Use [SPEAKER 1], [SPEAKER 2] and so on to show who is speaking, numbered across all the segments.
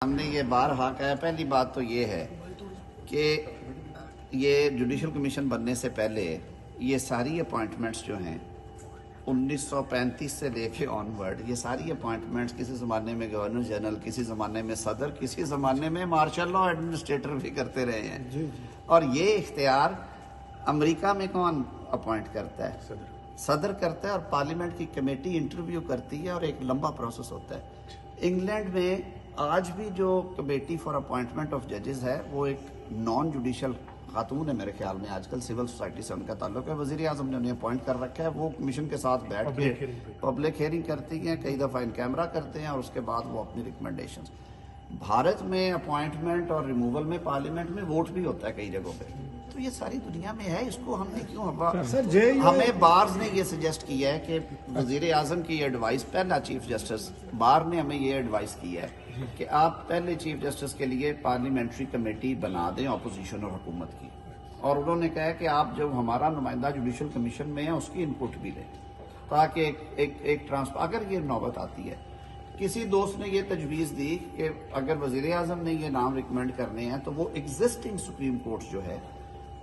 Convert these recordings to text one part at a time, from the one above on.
[SPEAKER 1] ہم نے یہ بارہا کہا ہے. پہلی بات تو یہ ہے کہ یہ جوڈیشل کمیشن بننے سے پہلے یہ ساری اپوائنٹمنٹس جو ہیں 1935 سے لے کے آن ورڈ یہ ساری اپوائنٹمنٹس کسی زمانے میں گورنر جنرل، کسی زمانے میں صدر، کسی زمانے میں مارشل لا ایڈمنسٹریٹر بھی کرتے رہے ہیں. اور یہ اختیار امریکہ میں کون اپوائنٹ کرتا ہے؟ صدر کرتا ہے، اور پارلیمنٹ کی کمیٹی انٹرویو کرتی ہے اور ایک لمبا پروسیس ہوتا ہے. انگلینڈ میں آج بھی جو کمیٹی فار اپوائنٹمنٹ آف ججز ہے وہ ایک نان جوڈیشل خاتون ہے، میرے خیال میں آج کل سول سوسائٹی سے ان کا تعلق ہے. وزیر اعظم نے انہیں اپوائنٹ کر رکھا ہے. وہ کمیشن کے ساتھ بیٹھ کے پبلک ہیئرنگ کرتی ہیں، کئی دفعہ ان کیمرہ کرتے ہیں، اور اس کے بعد وہ اپنی ریکمنڈیشنز. بھارت میں اپوائنٹمنٹ اور ریموول میں پارلیمنٹ میں ووٹ بھی ہوتا ہے کئی جگہوں پہ. تو یہ ساری دنیا میں ہے، اس کو ہم نے کیوں ہمیں بارز نے یہ سجیسٹ کیا ہے کہ وزیر اعظم کی ایڈوائس، پہلا چیف جسٹس بار نے ہمیں یہ ایڈوائس کی ہے کہ آپ پہلے چیف جسٹس کے لیے پارلیمنٹری کمیٹی بنا دیں اپوزیشن اور حکومت کی، اور انہوں نے کہا کہ آپ جب ہمارا نمائندہ جوڈیشل کمیشن میں ہے اس کی انپٹ بھی لیں، تاکہ ایک اگر یہ نوبت آتی ہے. کسی دوست نے یہ تجویز دی کہ اگر وزیر اعظم نے یہ نام ریکمینڈ کرنے ہیں تو وہ ایگزسٹنگ سپریم کورٹ جو ہے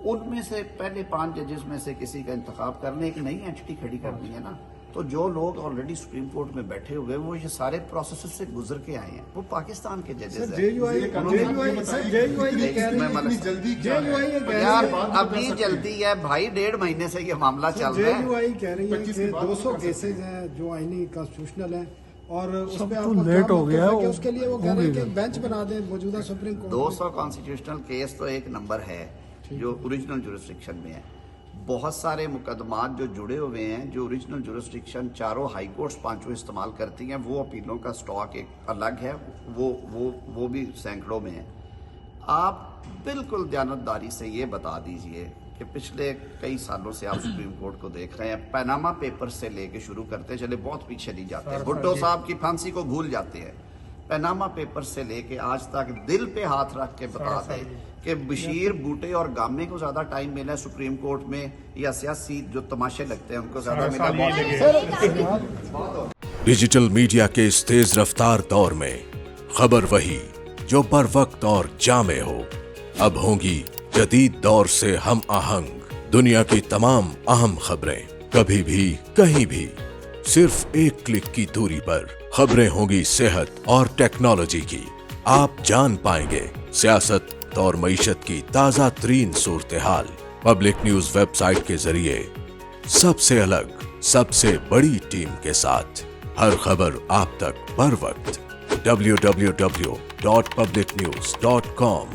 [SPEAKER 1] ان میں سے پہلے 5 ججز میں سے کسی کا انتخاب کرنے، ایک نئی اینٹی کھڑی کرنی ہے نا. تو جو لوگ آلریڈی سپریم کورٹ میں بیٹھے ہوئے وہ یہ سارے پروسیس سے گزر کے آئے ہیں، وہ پاکستان کے ججز ہیں. یار ابھی جلدی ہے بھائی، 1.5 مہینے سے یہ معاملہ چل رہا ہے.
[SPEAKER 2] کہہ رہی ہے کہ 200 کیسز ہیں جو آئینی کانسٹیٹیوشنل ہیں، اور اس پہ آپ
[SPEAKER 3] لیٹ ہو گیا
[SPEAKER 2] کہ اس کے لیے وہ کہہ رہے ہیں کہ بینچ بنا دیں موجودہ سپریم کورٹ.
[SPEAKER 1] 200 کانسٹیٹیوشنل کیس تو ایک نمبر ہے جو اوریجنل جورسڈکشن میں ہے. بہت سارے مقدمات جو جڑے ہوئے ہیں جو اوریجنل جورسڈکشن چاروں ہائی کورٹس 5 استعمال کرتی ہیں، وہ اپیلوں کا سٹاک ایک الگ ہے، وہ بھی سینکڑوں میں ہے. آپ بالکل دیانتداری سے یہ بتا دیجئے کہ پچھلے کئی سالوں سے آپ سپریم کورٹ کو دیکھ رہے ہیں، پیناما پیپر سے لے کے شروع کرتے چلے، بہت پیچھے نہیں جاتے، بھٹو صاحب کی پھانسی کو بھول جاتے ہیں. پیناما پیپر سے لے کے آج تک دل پہ ہاتھ رکھ کے بتا دیں کہ بشیر بوٹے اور گامے کو زیادہ ٹائم ملا ہے سپریم کورٹ میں، یا سیاسی جو تماشے لگتے ہیں ان کو زیادہ ملا.
[SPEAKER 4] ڈیجیٹل میڈیا کے اس تیز رفتار دور میں خبر وہی جو بر وقت اور جامع ہو. اب ہوں گی جدید دور سے ہم آہنگ دنیا کی تمام اہم خبریں، کبھی بھی کہیں بھی صرف ایک کلک کی دوری پر. خبریں ہوں گی صحت اور ٹیکنالوجی کی. آپ جان پائیں گے سیاست اور معیشت کی تازہ ترین صورتحال. پبلک نیوز ویب سائٹ کے ذریعے سب سے الگ، سب سے بڑی ٹیم کے ساتھ ہر خبر آپ تک بر وقت. www.publicnews.com